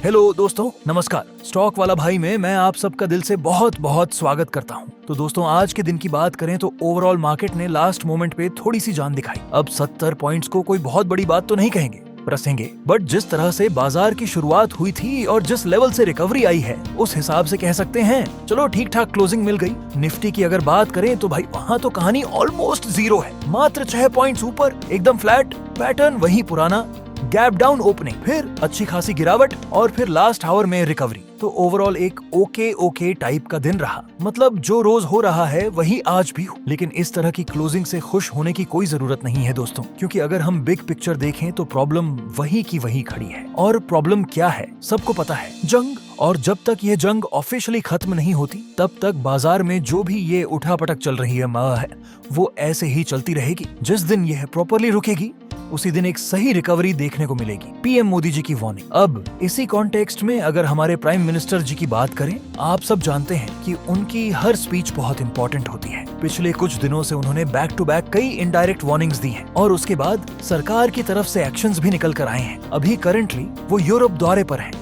Hello दोस्तों, नमस्कार। Stock वाला भाई में मैं आप सबका दिल से बहुत बहुत स्वागत करता हूं। तो दोस्तों, आज के दिन की बात करें तो ओवरऑल मार्केट ने लास्ट मोमेंट पे थोड़ी सी जान दिखाई। अब 70 पॉइंट्स को कोई बहुत बड़ी बात तो नहीं कहेंगे, रसेंगे, बट जिस तरह से बाजार की शुरुआत हुई थी और जिस लेवल से रिकवरी आई है उस हिसाब से कह सकते हैं चलो ठीक ठाक क्लोजिंग मिल गई। निफ्टी की अगर बात करें तो भाई वहाँ तो कहानी ऑलमोस्ट जीरो है, मात्र 6 पॉइंट्स ऊपर, एकदम फ्लैट पैटर्न, वही पुराना गैप डाउन ओपनिंग, फिर अच्छी खासी गिरावट और फिर लास्ट आवर में रिकवरी। तो ओवरऑल एक ओके टाइप का दिन रहा। मतलब जो रोज हो रहा है वही आज भी हो। लेकिन इस तरह की क्लोजिंग से खुश होने की कोई जरूरत नहीं है दोस्तों, क्योंकि अगर हम बिग पिक्चर देखें तो प्रॉब्लम वही की वही खड़ी है। और प्रॉब्लम क्या है सबको पता है, जंग। और जब तक ये जंग ऑफिशियली खत्म नहीं होती तब तक बाजार में जो भी ये उठापटक चल रही है वो ऐसे ही चलती रहेगी। जिस दिन यह प्रॉपरली रुकेगी उसी दिन एक सही रिकवरी देखने को मिलेगी। पीएम मोदी जी की वार्निंग। अब इसी कॉन्टेक्स्ट में अगर हमारे प्राइम मिनिस्टर जी की बात करें, आप सब जानते हैं कि उनकी हर स्पीच बहुत इंपॉर्टेंट होती है। पिछले कुछ दिनों से उन्होंने बैक टू बैक कई इनडायरेक्ट वार्निंग्स दी हैं और उसके बाद सरकार की तरफ से एक्शंस भी निकल कर आए हैं। अभी करंटली वो यूरोप दौरे पर हैं,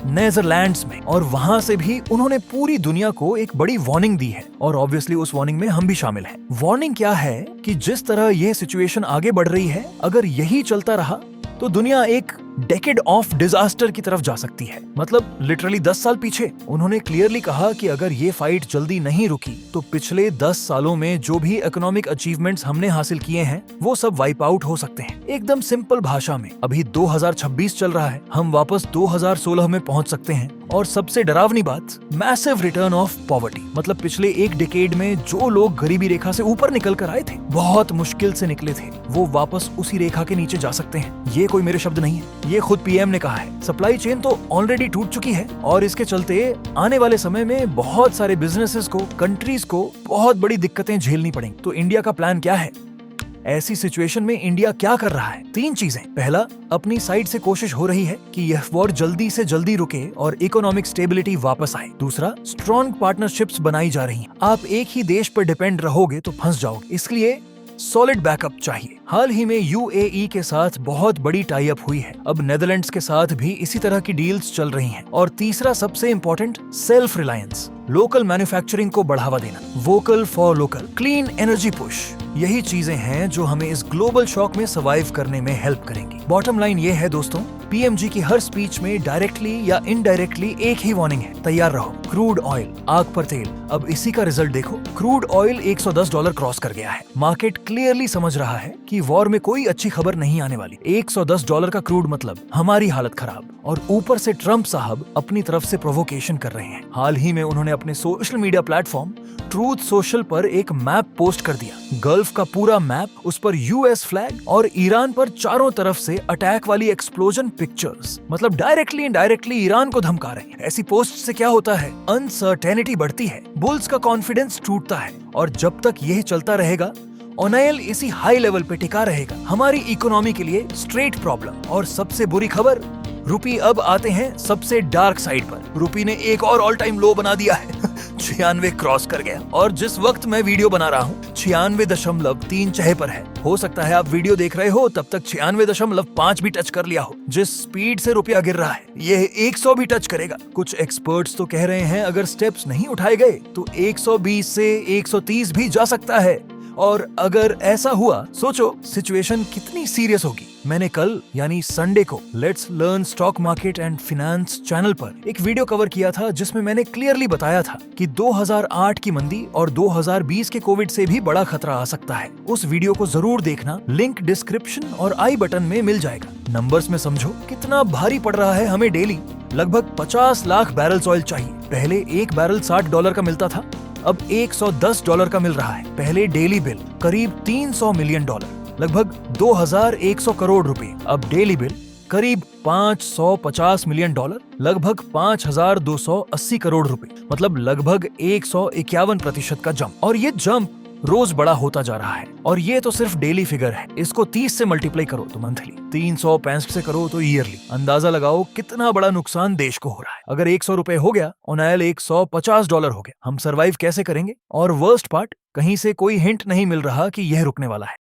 नेदरलैंड्स में, और वहाँ से भी उन्होंने पूरी दुनिया को एक बड़ी वार्निंग दी है और ऑब्वियसली उस वार्निंग में हम भी शामिल हैं। वार्निंग क्या है कि जिस तरह यह सिचुएशन आगे बढ़ रही है, अगर यही चलता रहा तो दुनिया एक डेकेड ऑफ डिजास्टर की तरफ जा सकती है। मतलब लिटरली 10 साल पीछे। उन्होंने क्लियरली कहा कि अगर ये फाइट जल्दी नहीं रुकी तो पिछले 10 सालों में जो भी इकोनॉमिक अचीवमेंट्स हमने हासिल किए हैं वो सब वाइप आउट हो सकते हैं। एकदम सिंपल भाषा में, अभी 2026 चल रहा है, हम वापस 2016 में पहुंच सकते हैं। और सबसे डरावनी बात, मैसिव रिटर्न ऑफ पॉवर्टी। मतलब पिछले एक डिकेड में जो लोग गरीबी रेखा से ऊपर निकल कर आए थे, बहुत मुश्किल से निकले थे, वो वापस उसी रेखा के नीचे जा सकते हैं। ये कोई मेरे शब्द नहीं है, ये खुद पीएम ने कहा है। सप्लाई चेन तो ऑलरेडी टूट चुकी है और इसके चलते आने वाले समय में बहुत सारे बिजनेसेस को, कंट्रीज को बहुत बड़ी दिक्कतें झेलनी पड़ेंगी। तो इंडिया का प्लान क्या है? ऐसी सिचुएशन में इंडिया क्या कर रहा है? 3 चीजें। पहला, अपनी साइड से कोशिश हो रही है कि यह वॉर जल्दी से जल्दी रुके और इकोनॉमिक स्टेबिलिटी वापस आए। दूसरा, स्ट्रॉन्ग पार्टनरशिप्स बनाई जा रही हैं। आप एक ही देश पर डिपेंड रहोगे तो फंस जाओगे, इसलिए सॉलिड बैकअप चाहिए। हाल ही में यूएई के साथ बहुत बड़ी टाई अप हुई है, अब नेदरलैंड्स के साथ भी इसी तरह की डील्स चल रही हैं। और तीसरा सबसे important, self reliance, local manufacturing को बढ़ावा देना, vocal for local, clean energy push. यही चीजें हैं जो हमें इस ग्लोबल शॉक में सर्वाइव करने में हेल्प करेंगी। बॉटम लाइन ये है दोस्तों, पीएमजी की हर स्पीच में डायरेक्टली या इनडायरेक्टली एक ही वार्निंग है, तैयार रहो। क्रूड ऑयल, आग पर तेल। अब इसी का रिजल्ट देखो, क्रूड ऑयल $110 क्रॉस कर गया है। मार्केट क्लियरली समझ रहा है कि वॉर में कोई अच्छी खबर नहीं आने वाली। $110 का क्रूड मतलब हमारी हालत खराब। और ऊपर से ट्रम्प साहब अपनी तरफ से प्रोवोकेशन कर रहे हैं। हाल ही में उन्होंने अपने social media platform truth social पर एक मैप पोस्ट कर दिया, गल्फ का पूरा मैप, उस पर यूएस फ्लैग और ईरान पर चारों तरफ से अटैक वाली एक्सप्लोजन पिक्चर्स। मतलब डायरेक्टली इनडायरेक्टली ईरान को धमका रहे हैं। ऐसी पोस्ट से क्या होता है? अनसर्टेनिटी बढ़ती है, बुल्स का कॉन्फिडेंस टूटता है। और जब तक यह चलता रहेगा, ऑयल इसी हाई लेवल पे टिका रहेगा। हमारी इकोनॉमी के लिए स्ट्रेट प्रॉब्लम। और सबसे बुरी खबर, रुपी अब आते हैं सबसे डार्क साइड पर। रुपी ने एक और ऑल टाइम लो बना दिया है 96 क्रॉस कर गया। और जिस वक्त मैं वीडियो बना रहा हूँ 96.36 पर है। हो सकता है आप वीडियो देख रहे हो तब तक 96.5 भी टच कर लिया हो। जिस स्पीड से रुपया गिर रहा है ये 100 भी टच करेगा। कुछ एक्सपर्ट्स तो कह रहे हैं अगर स्टेप्स नहीं उठाए गए तो 120 से 130 भी जा सकता है। और अगर ऐसा हुआ, सोचो सिचुएशन कितनी सीरियस होगी। मैंने कल यानी संडे को let's learn stock market and finance channel पर एक वीडियो कवर किया था जिसमें मैंने क्लियरली बताया था कि 2008 की मंदी और 2020 के कोविड से भी बड़ा खतरा आ सकता है। उस वीडियो को जरूर देखना, लिंक डिस्क्रिप्शन और आई बटन में मिल जाएगा। नंबर्स में समझो कितना भारी पड़ रहा है हमें डेली। लगभग 50 लाख बैरल्स ऑयल चाहिए। पहले एक बैरल $60 का मिलता था, अब $110 का मिल रहा है। पहले डेली बिल करीब $300 मिलियन, लगभग 2100 करोड़ रुपए। अब डेली बिल करीब $550 मिलियन, लगभग 5280 करोड़ रुपए। मतलब लगभग 151% का जंप। और ये जंप रोज बड़ा होता जा रहा है। और ये तो सिर्फ डेली फिगर है, इसको 30 से मल्टीप्लाई करो तो मंथली, 365 से करो तो ईयरली। अंदाजा लगाओ कितना बड़ा नुकसान देश को हो रहा है। अगर $100 हो गया, ऑयल $150 हो गया, हम सरवाइव कैसे करेंगे? और वर्स्ट पार्ट, कहीं से कोई हिंट नहीं मिल रहा कि यह रुकने वाला है।